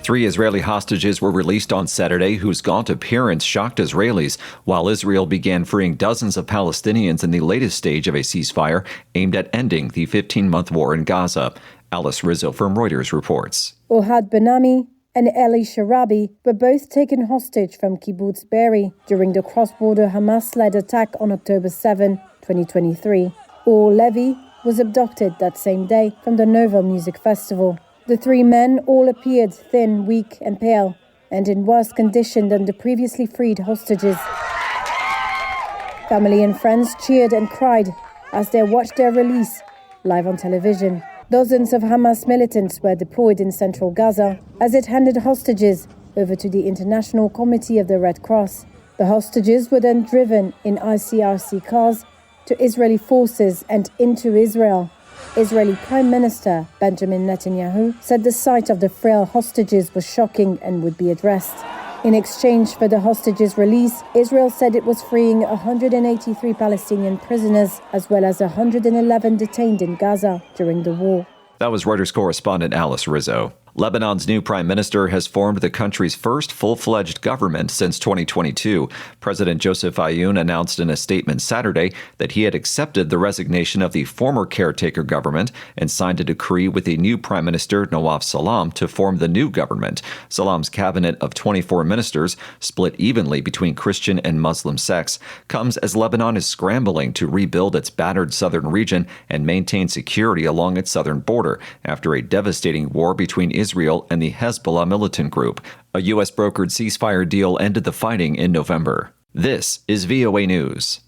3 Israeli hostages were released on Saturday whose gaunt appearance shocked Israelis, while Israel began freeing dozens of Palestinians in the latest stage of a ceasefire aimed at ending the 15-month war in Gaza. Alice Rizzo from Reuters reports. Ohad Benami and Eli Sharabi were both taken hostage from Kibbutz Be'eri during the cross-border Hamas-led attack on October 7, 2023. Or Levi was abducted that same day from the Nova Music Festival. The 3 men all appeared thin, weak and pale, and in worse condition than the previously freed hostages. Family and friends cheered and cried as they watched their release live on television. Dozens of Hamas militants were deployed in central Gaza as it handed hostages over to the International Committee of the Red Cross. The hostages were then driven in ICRC cars to Israeli forces and into Israel. Israeli Prime Minister Benjamin Netanyahu said the sight of the frail hostages was shocking and would be addressed. In exchange for the hostages' release, Israel said it was freeing 183 Palestinian prisoners, as well as 111 detained in Gaza during the war. That was Reuters correspondent Alice Rizzo. Lebanon's new prime minister has formed the country's first full-fledged government since 2022. President Joseph Aoun announced in a statement Saturday that he had accepted the resignation of the former caretaker government and signed a decree with the new prime minister Nawaf Salam to form the new government. Salam's cabinet of 24 ministers, split evenly between Christian and Muslim sects, comes as Lebanon is scrambling to rebuild its battered southern region and maintain security along its southern border after a devastating war between Israel and the Hezbollah militant group. A U.S.-brokered ceasefire deal ended the fighting in November. This is VOA News.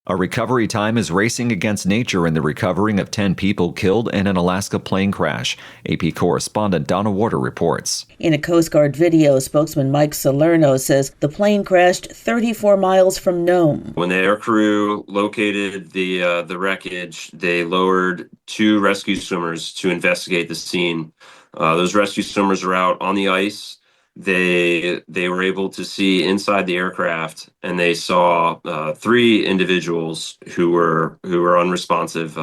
A recovery time is racing against nature in the recovering of 10 people killed in an Alaska plane crash. AP correspondent Donna Warder reports. In a Coast Guard video, spokesman Mike Salerno says the plane crashed 34 miles from Nome. When the air crew located the wreckage, they lowered 2 rescue swimmers to investigate the scene. Those rescue swimmers are out on the ice. They were able to see inside the aircraft, and they saw 3 individuals who were unresponsive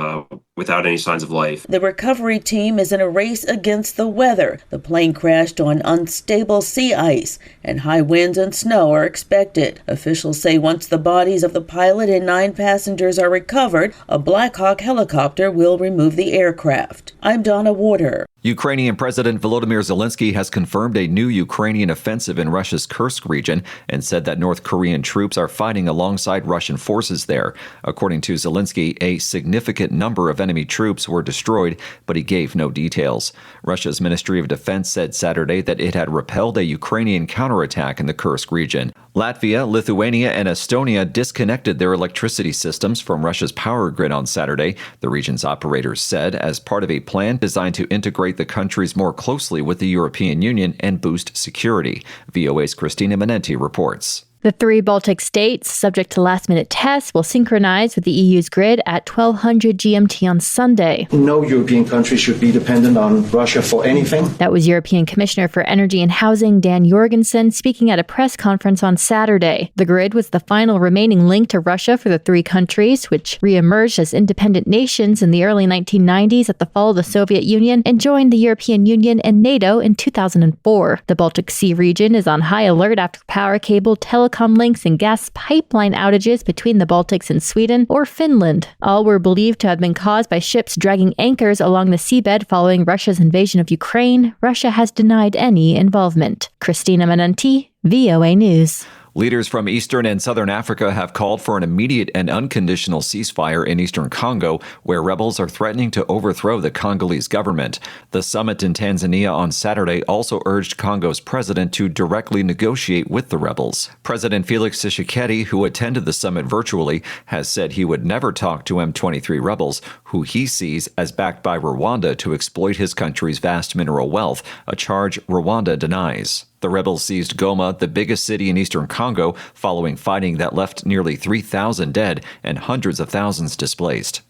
without any signs of life. The recovery team is in a race against the weather. The plane crashed on unstable sea ice, and high winds and snow are expected. Officials say once the bodies of the pilot and 9 passengers are recovered, a Black Hawk helicopter will remove the aircraft. I'm Donna Warder. Ukrainian President Volodymyr Zelensky has confirmed a new Ukrainian offensive in Russia's Kursk region and said that North Korean troops are fighting alongside Russian forces there. According to Zelensky, a significant number of enemy troops were destroyed, but he gave no details. Russia's Ministry of Defense said Saturday that it had repelled a Ukrainian counterattack in the Kursk region. Latvia, Lithuania, and Estonia disconnected their electricity systems from Russia's power grid on Saturday, the region's operators said, as part of a plan designed to integrate the countries more closely with the European Union and boost security. VOA's Christina Manenti reports. The 3 Baltic states, subject to last-minute tests, will synchronize with the EU's grid at 1200 GMT on Sunday. No European country should be dependent on Russia for anything. That was European Commissioner for Energy and Housing Dan Jorgensen speaking at a press conference on Saturday. The grid was the final remaining link to Russia for the 3 countries, which re-emerged as independent nations in the early 1990s at the fall of the Soviet Union and joined the European Union and NATO in 2004. The Baltic Sea region is on high alert after power cable, telecom links, and gas pipeline outages between the Baltics and Sweden or Finland. All were believed to have been caused by ships dragging anchors along the seabed following Russia's invasion of Ukraine. Russia has denied any involvement. Christina Manenti, VOA News. Leaders from Eastern and Southern Africa have called for an immediate and unconditional ceasefire in eastern Congo, where rebels are threatening to overthrow the Congolese government. The summit in Tanzania on Saturday also urged Congo's president to directly negotiate with the rebels. President Felix Tshisekedi, who attended the summit virtually, has said he would never talk to M23 rebels, who he sees as backed by Rwanda to exploit his country's vast mineral wealth, a charge Rwanda denies. The rebels seized Goma, the biggest city in eastern Congo, following fighting that left nearly 3,000 dead and hundreds of thousands displaced.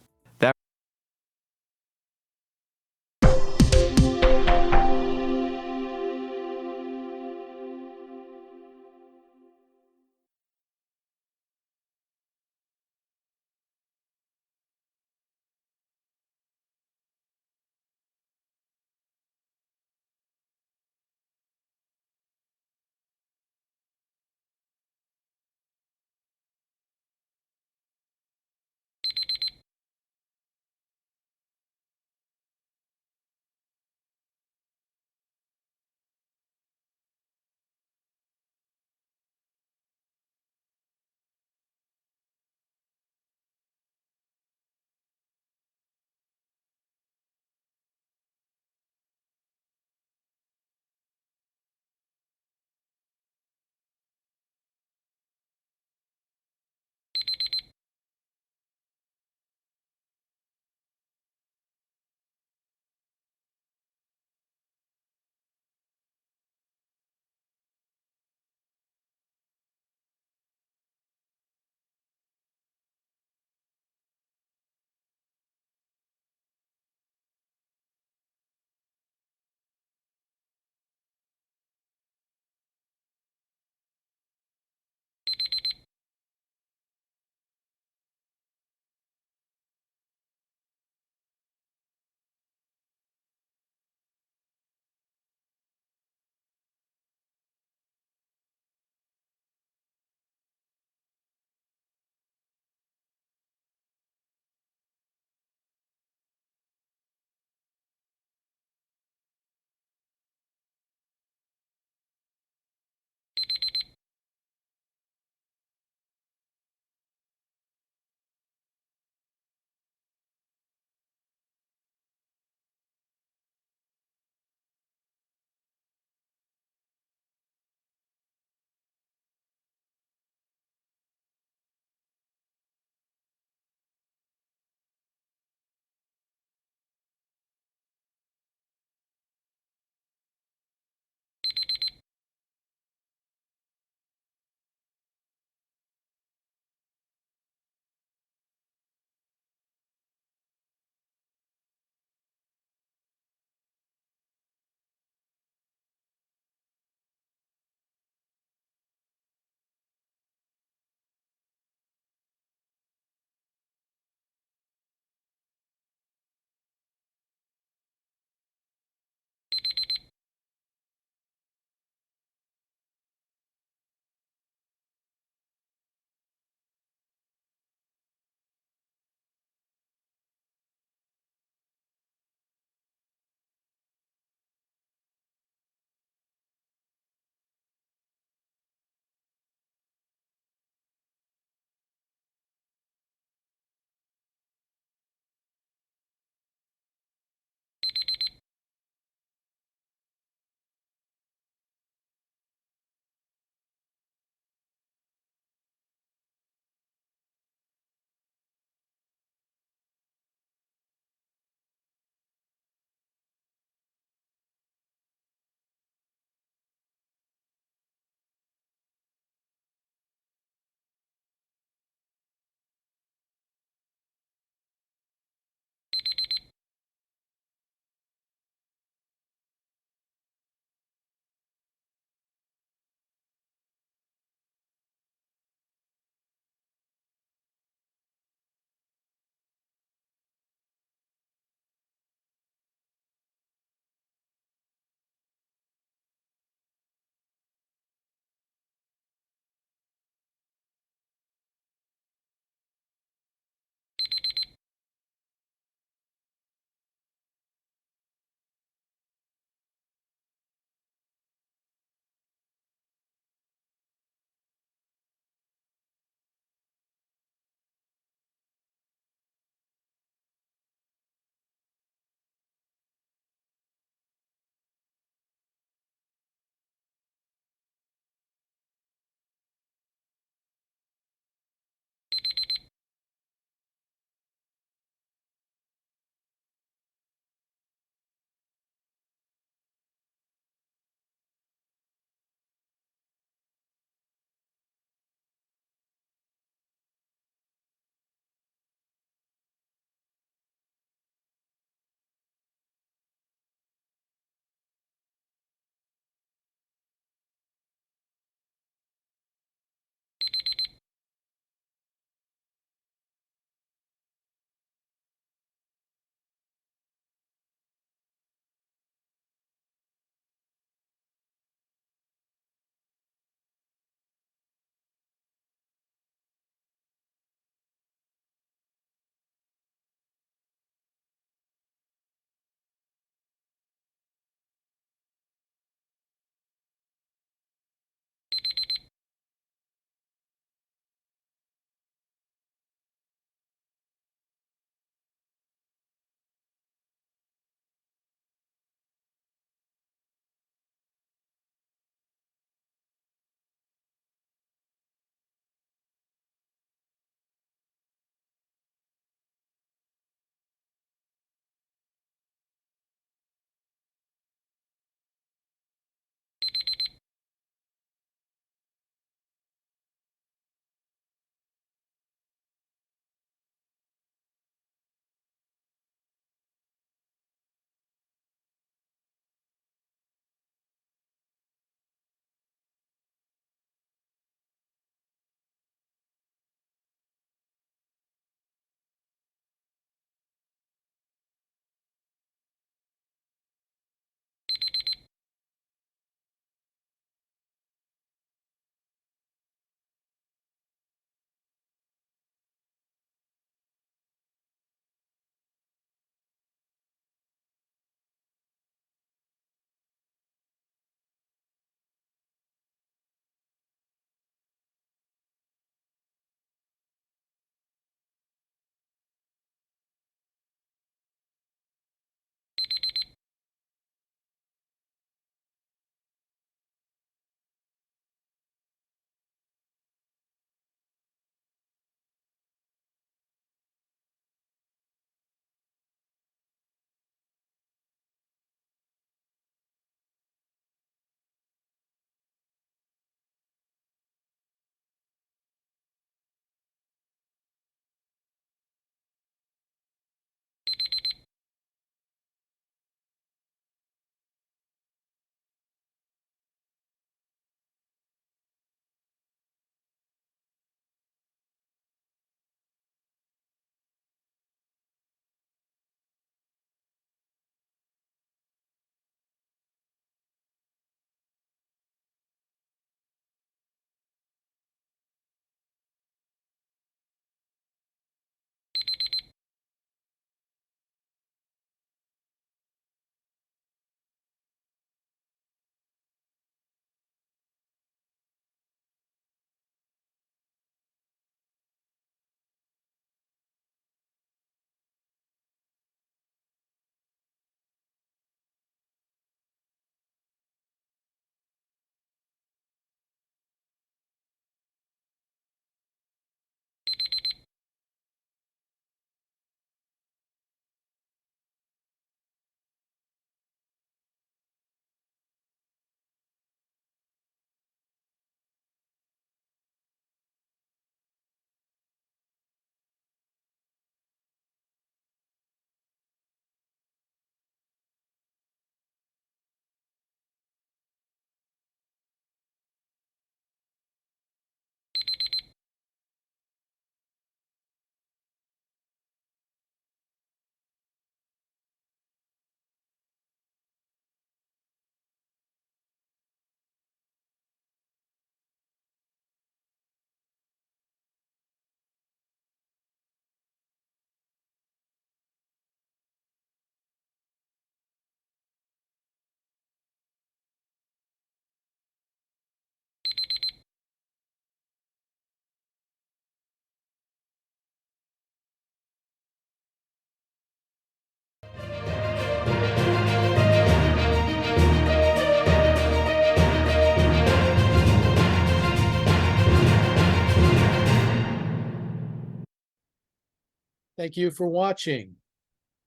Thank you for watching.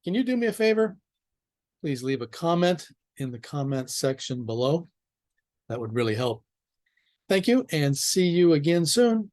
Can you do me a favor? Please leave a comment in the comment section below. That would really help. Thank you, and see you again soon.